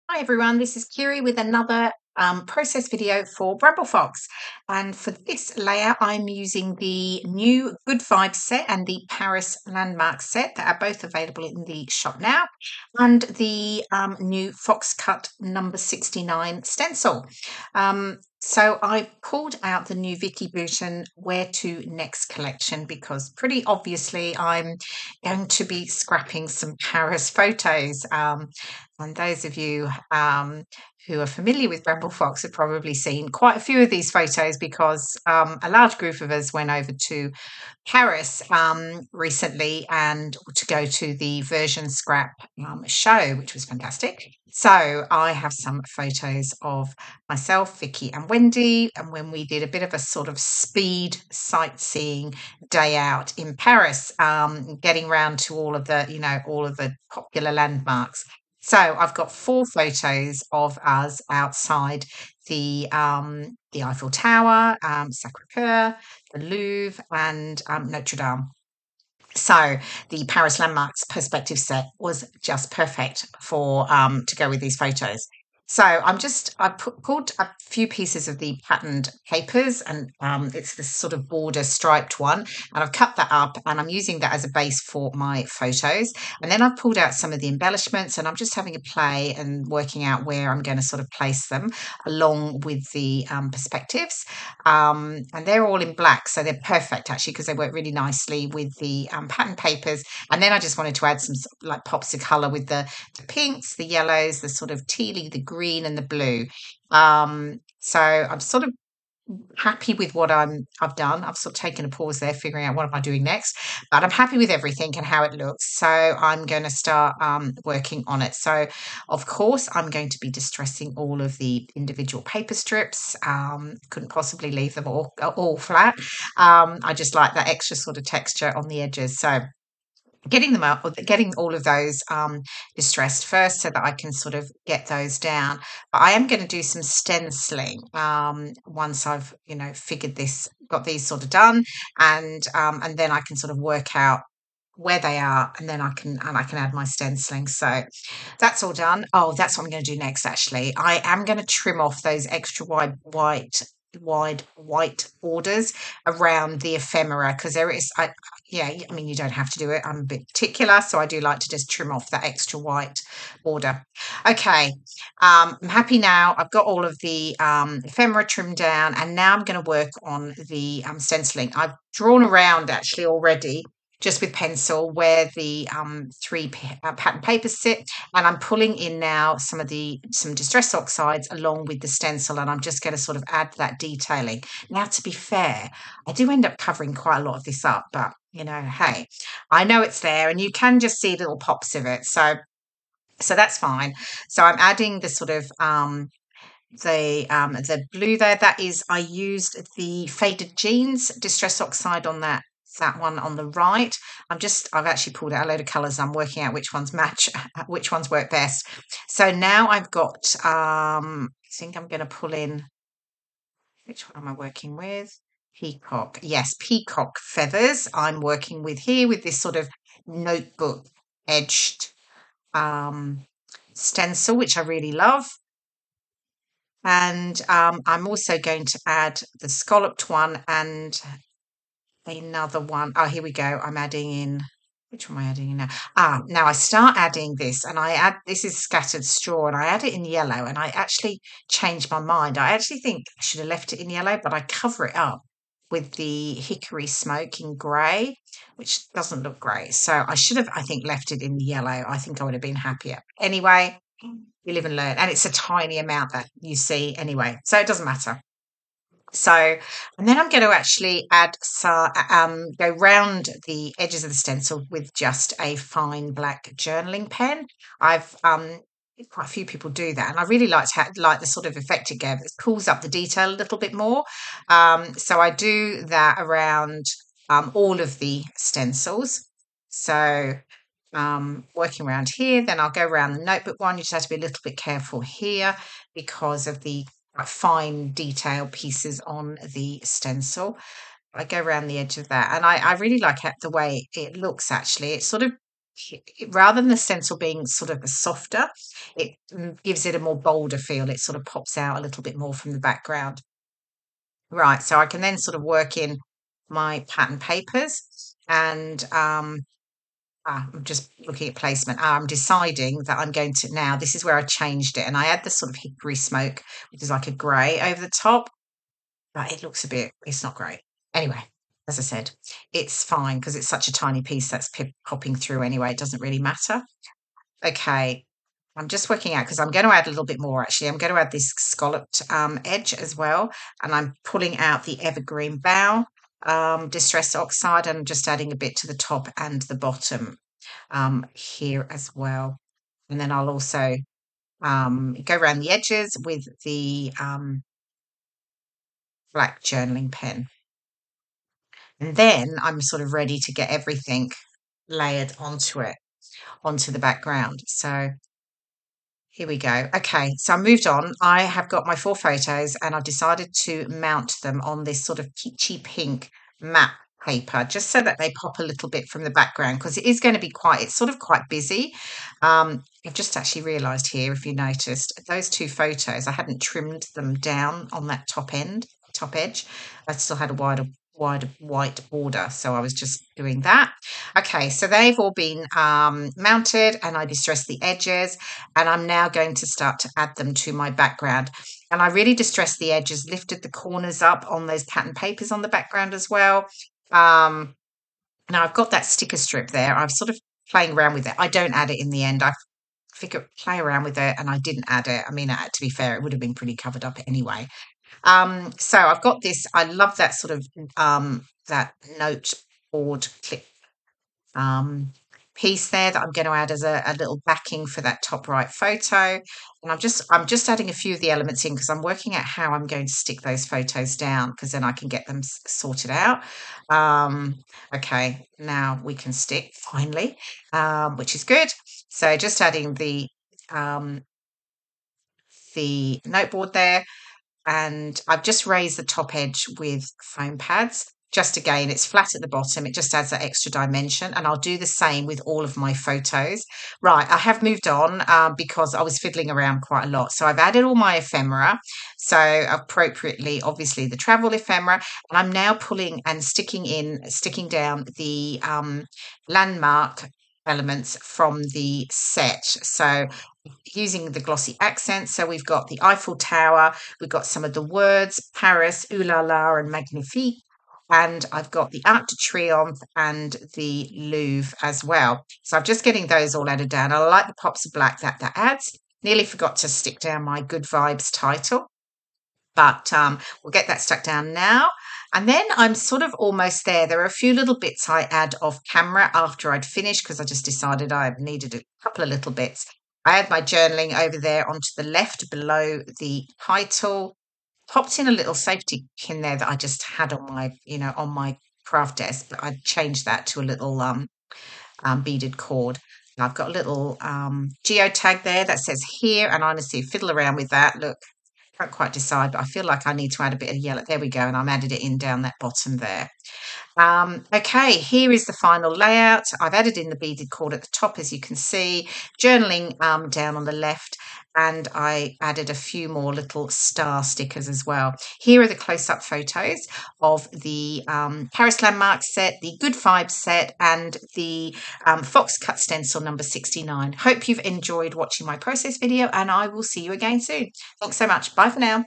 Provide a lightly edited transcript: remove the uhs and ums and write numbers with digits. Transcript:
Hi everyone, this is Kirei with another process video for Bramble Fox. And for this layout, I'm using the new Good Vibes set and the Paris Landmark set that are both available in the shop now, and the new Fox Cut number 69 stencil. So I pulled out the new Vicki Boutin Where to Next collection because pretty obviously I'm going to be scrapping some Paris photos. And those of you who are familiar with Bramble Fox have probably seen quite a few of these photos because a large group of us went over to Paris recently and to go to the Version Scrap show, which was fantastic. So I have some photos of myself, Vicki, and Wendy, and when we did a bit of a sort of speed sightseeing day out in Paris, getting round to all of the popular landmarks. So I've got 4 photos of us outside the Eiffel Tower, Sacré-Cœur, the Louvre, and Notre Dame. So the Paris Landmarks perspective set was just perfect for to go with these photos. So pulled a few pieces of the patterned papers, and it's this sort of border striped one, and I've cut that up, and I'm using that as a base for my photos. And then I've pulled out some of the embellishments, and I'm just having a play and working out where I'm going to sort of place them along with the perspectives. And they're all in black, so they're perfect actually because they work really nicely with the pattern papers. And then I just wanted to add some like pops of colour with the pinks, the yellows, the sort of tealy, the green, and the blue. So I'm sort of happy with what I've done. I've sort of taken a pause there, figuring out what am I doing next, but I'm happy with everything and how it looks. So I'm going to start working on it. So of course I'm going to be distressing all of the individual paper strips. Couldn't possibly leave them all flat. I just like that extra sort of texture on the edges. So getting them out, getting all of those distressed first so that I can sort of get those down. But I am going to do some stenciling once I've, figured this, got these sort of done, and then I can sort of work out where they are, and then I can add my stenciling. So that's all done. Oh, that's what I'm going to do next. Actually, I am going to trim off those extra wide white borders around the ephemera because there is yeah, I mean, you don't have to do it. I'm a bit particular, so I do like to just trim off that extra white border. Okay, I'm happy now. I've got all of the ephemera trimmed down, and now I'm going to work on the stenciling. I've drawn around actually already just with pencil where the pattern papers sit, and I'm pulling in now some Distress Oxides along with the stencil, and I'm just going to sort of add that detailing. Now, to be fair, I do end up covering quite a lot of this up, but hey, I know it's there, and you can just see little pops of it, so that's fine. So I'm adding the sort of the blue there. That is, I used the Faded Jeans Distress Oxide on that one on the right. I've actually pulled out a load of colours. I'm working out which ones match, which ones work best. So now I've got, I think I'm going to pull in, which one am I working with? Peacock. Yes, Peacock Feathers I'm working with here with this sort of notebook edged stencil, which I really love. And I'm also going to add the scalloped one and another one. Oh, here we go. I'm adding in, which one am I adding in now? Now I start adding this, and this is scattered straw, and I add it in yellow, and I actually changed my mind. I actually think I should have left it in yellow, but I cover it up with the Hickory Smoke in grey, which doesn't look great. So I should have, I think, left it in yellow. I think I would have been happier. Anyway, you live and learn, and it's a tiny amount that you see anyway, so it doesn't matter. So, and then I'm going to actually go round the edges of the stencil with just a fine black journaling pen. I've quite a few people do that, and I really like the sort of effect it gave. It pulls up the detail a little bit more. So I do that around all of the stencils. So working around here, then I'll go around the notebook one. You just have to be a little bit careful here because of the fine detail pieces on the stencil. I go around the edge of that, and I really like the way it looks. Actually, it's sort of rather than the stencil being sort of a softer, it gives it a more bolder feel. It sort of pops out a little bit more from the background. Right, so I can then sort of work in my pattern papers and I'm just looking at placement. I'm deciding that I'm going to now, this is where I changed it and I add the sort of hickory smoke, which is like a grey over the top, but it looks a bit, it's not great. Anyway, as I said, it's fine because it's such a tiny piece that's popping through anyway. It doesn't really matter. Okay, I'm just working out because I'm going to add a little bit more actually. I'm going to add this scalloped edge as well. And I'm pulling out the Evergreen Bough Distress Oxide and just adding a bit to the top and the bottom here as well. And then I'll also go around the edges with the black journaling pen. And then I'm sort of ready to get everything layered onto it, onto the background. So here we go. Okay, so I moved on. I have got my 4 photos and I've decided to mount them on this sort of peachy pink matte paper just so that they pop a little bit from the background because it is going to be quite, it's sort of quite busy. I've just actually realised here, if you noticed, those 2 photos, I hadn't trimmed them down on that top edge. I still had a wider white border, so I was just doing that. Okay, so they've all been mounted and I distressed the edges and I'm now going to start to add them to my background. And I really distressed the edges, lifted the corners up on those pattern papers on the background as well. Now I've got that sticker strip there. I'm sort of playing around with it. I don't add it in the end. I figure play around with it and I didn't add it. I mean, to be fair, it would have been pretty covered up anyway. So I've got this, I love that sort of that note board clip piece there that I'm going to add as a little backing for that top right photo. And I'm just adding a few of the elements in because I'm working out how I'm going to stick those photos down because then I can get them sorted out. Okay, now we can stick finally, which is good. So just adding the noteboard there. And I've just raised the top edge with foam pads. Just again, it's flat at the bottom. It just adds that extra dimension. And I'll do the same with all of my photos. Right, I have moved on because I was fiddling around quite a lot. So I've added all my ephemera. So appropriately, obviously, the travel ephemera. And I'm now pulling and sticking down the landmark elements from the set. So using the glossy accents. So we've got the Eiffel Tower, we've got some of the words, Paris, Ooh La La and Magnifique, and I've got the Arc de Triomphe and the Louvre as well. So I'm just getting those all added down. I like the pops of black that adds. Nearly forgot to stick down my Good Vibes title, but we'll get that stuck down now. And then I'm sort of almost there. There are a few little bits I add off camera after I'd finished because I just decided I needed a couple of little bits. I had my journaling over there onto the left below the title. Popped in a little safety pin there that I just had on my, on my craft desk, but I changed that to a little beaded cord. And I've got a little geotag there that says here, and I honestly fiddle around with that. Look, can't quite decide, but I feel like I need to add a bit of yellow. There we go, and I've added it in down that bottom there. Okay, here is the final layout. I've added in the beaded cord at the top, as you can see, journaling down on the left, and I added a few more little star stickers as well. Here are the close-up photos of the Paris Landmark set, the Good Vibes set, and the Fox Cut Stencil number 69. Hope you've enjoyed watching my process video, and I will see you again soon. Thanks so much. Bye for now.